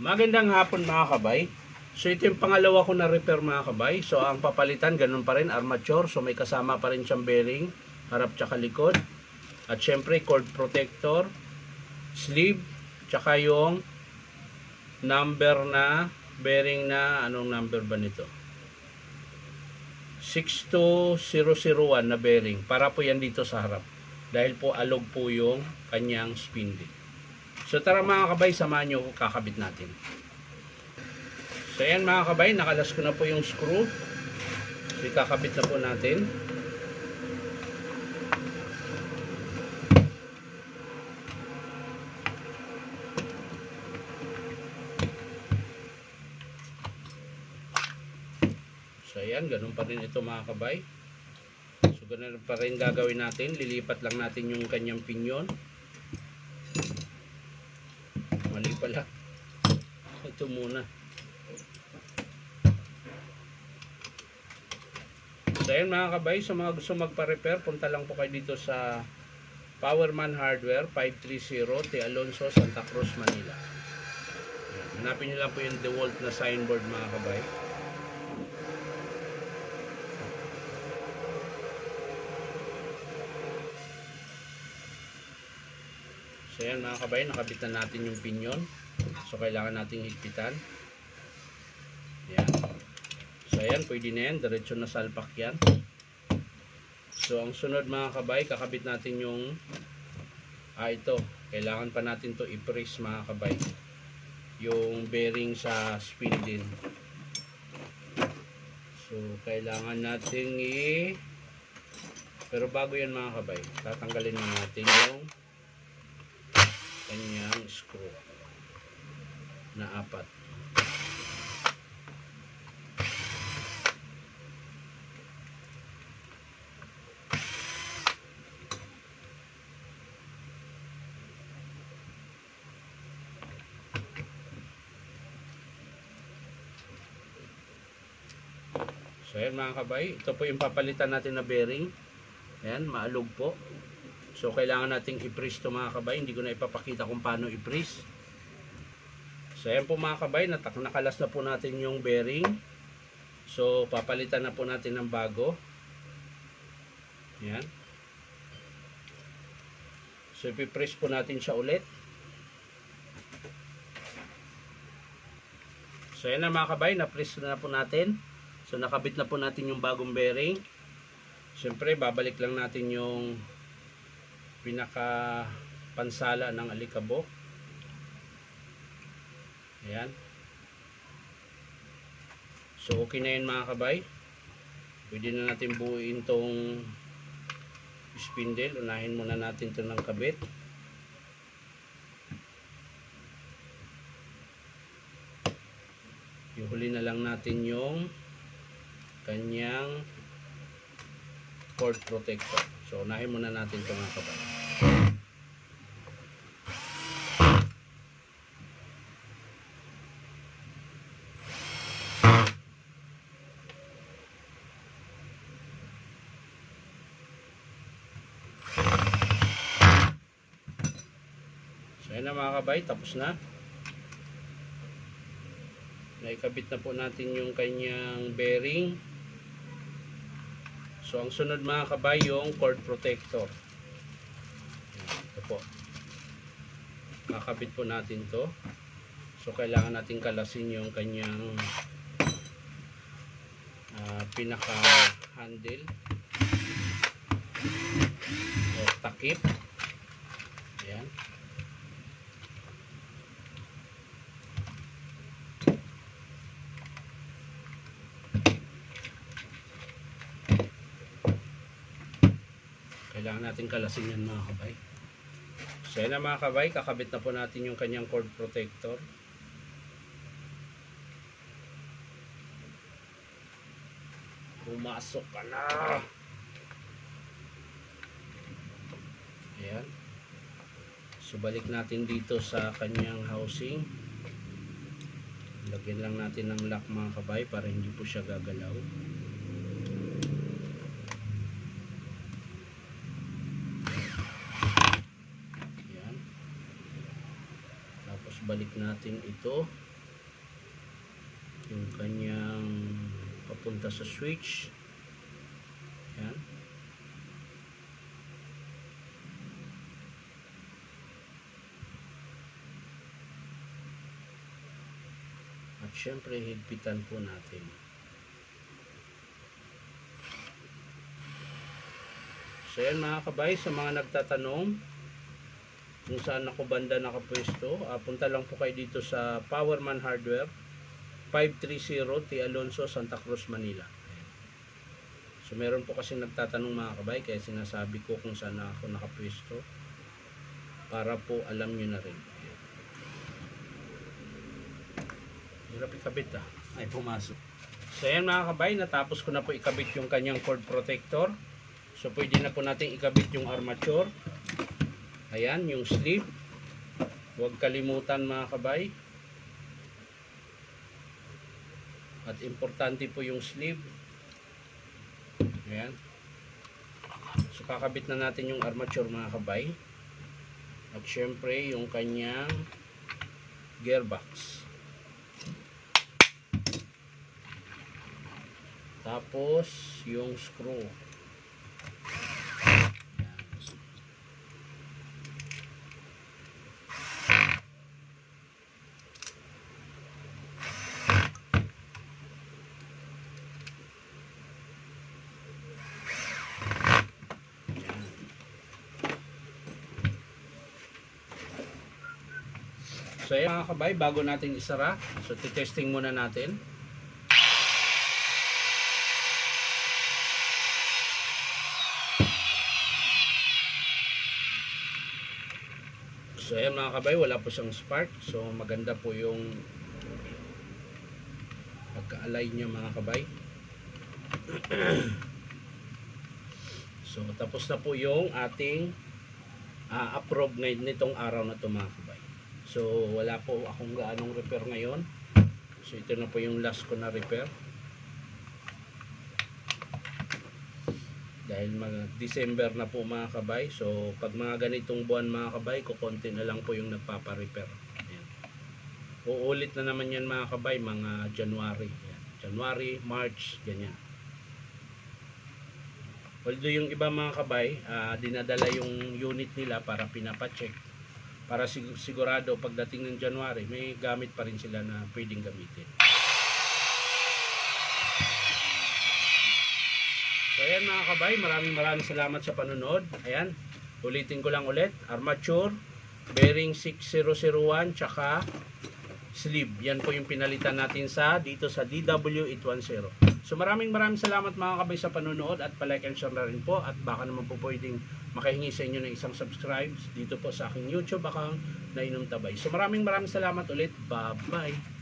Magandang hapon mga kabay. So ito yung pangalawa ko na repair mga kabay. So ang papalitan ganun pa rin, armature. So may kasama pa rin siyang bearing, harap tsaka likod. At syempre cord protector, sleeve, tsaka yung number na bearing na, anong number ba nito? 62001 na bearing. Para po yan dito sa harap. Dahil po alog po yung kanyang spindle. So tara mga kabay, samahan nyo ko, kakabit natin. So ayan mga kabay, nakalas ko na po yung screw. So ikakabit na po natin. So ayan, ganun pa rin ito mga kabay. So ganun pa rin gagawin natin. Lilipat lang natin yung kanyang pinyon. Mali pala. Ito muna. So ayan mga kabay, sa mga gusto magpa-repair, punta lang po kayo dito sa Powerman Hardware 530 T. Alonso, Santa Cruz, Manila. Ayan. Hanapin nyo lang po yung DeWalt na signboard mga kabay. So ayan mga kabay, nakabitan natin yung pinyon. So kailangan nating higpitan. Ayan. So ayan, pwede na yan, diretso na salpak yan. So ang sunod mga kabay, kakabit natin yung ito, kailangan pa natin to i-press mga kabay, yung bearing sa spindle. So kailangan natin pero bago yan mga kabay, tatanggalin natin yung kanyang screw na 4. So ayan mga kabay, ito po yung papalitan natin na bearing. Ayan, maalog po. So kailangan nating i-press to mga kabay. Hindi ko na ipapakita kung paano i-press. So ayan po mga kabay, nakalas na po natin yung bearing. So papalitan na po natin ng bago. Ayan. So i-press po natin siya ulit. So ayan na mga kabay, na-press na po natin. So nakabit na po natin yung bagong bearing. Siyempre babalik lang natin yung pinaka pansala ng alikabok. Ayan. So okay na yun mga kabay. Pwede na natin buuin tong spindle. Unahin muna natin ito ng kabit. Ihuli na lang natin yung kanyang cord protector. So unahin muna natin ito mga kabay. So ayan na mga kabay, tapos na. Naikabit na po natin yung kanyang bearing. So ang sunod mga kabay, yung cord protector. Ito po. Kakabit po natin to. So kailangan natin kalasin yung kanyang pinaka handle o takip. Ayan. Kailangan natin kalasin yan mga kabay. So yan na mga kabay, kakabit na po natin yung kanyang cord protector. Pumasok ka na! Ayan. So balik natin dito sa kanyang housing. Lagyan lang natin ng lock mga kabay para hindi po siya gagalaw. balik natin ito yung kanyang papunta sa switch. Yan. At syempre higpitan po natin. So yan mga kabay, sa mga nagtatanong kung saan ako banda nakapwesto, punta lang po kayo dito sa Powerman Hardware, 530 T. Alonso, Santa Cruz, Manila. So meron po kasi nagtatanong mga kabay, kaya sinasabi ko kung saan ako nakapwesto para po alam nyo na rin. Hirap ikabit ay pumasok. So yan mga kabay, natapos ko na po ikabit yung kanyang cord protector. So pwede na po natin ikabit yung armature. Ayan, yung sleeve. Huwag kalimutan mga kabay. At importante po yung sleeve. Ayan. So kakabit na natin yung armature mga kabay. At syempre yung kanyang gearbox. Tapos yung screw. So yan mga kabay, bago natin isara, so titesting muna natin. So yan mga kabay, wala po siyang spark. So maganda po yung pagka-align niya mga kabay. So tapos na po yung ating approve ngayon nitong araw na ito mga kabay. So wala po akong gaanong repair ngayon. So ito na po yung last ko na repair. Dahil December na po mga kabay. So pag mga ganitong buwan mga kabay, kukonti na lang po yung nagpapa-repair. Ayan. Uulit na naman yan mga kabay, mga January. Ayan. January, March, ganyan. Although yung iba mga kabay, dinadala yung unit nila para pinapacheck. Para sigurado pagdating ng January, may gamit pa rin sila na pwedeng gamitin. So ayan mga kabay, maraming salamat sa panonood. Ayan, ulitin ko lang ulit. Armature, bearing 6001, tsaka sleeve. Yan po yung pinalitan natin dito sa DW810. So maraming salamat mga kabay sa panonood at palike and share na rin po. At baka naman po pwedeng makahingi sa inyo ng isang subscribe dito po sa aking YouTube account na Inom Tabay. So maraming salamat ulit. Bye-bye.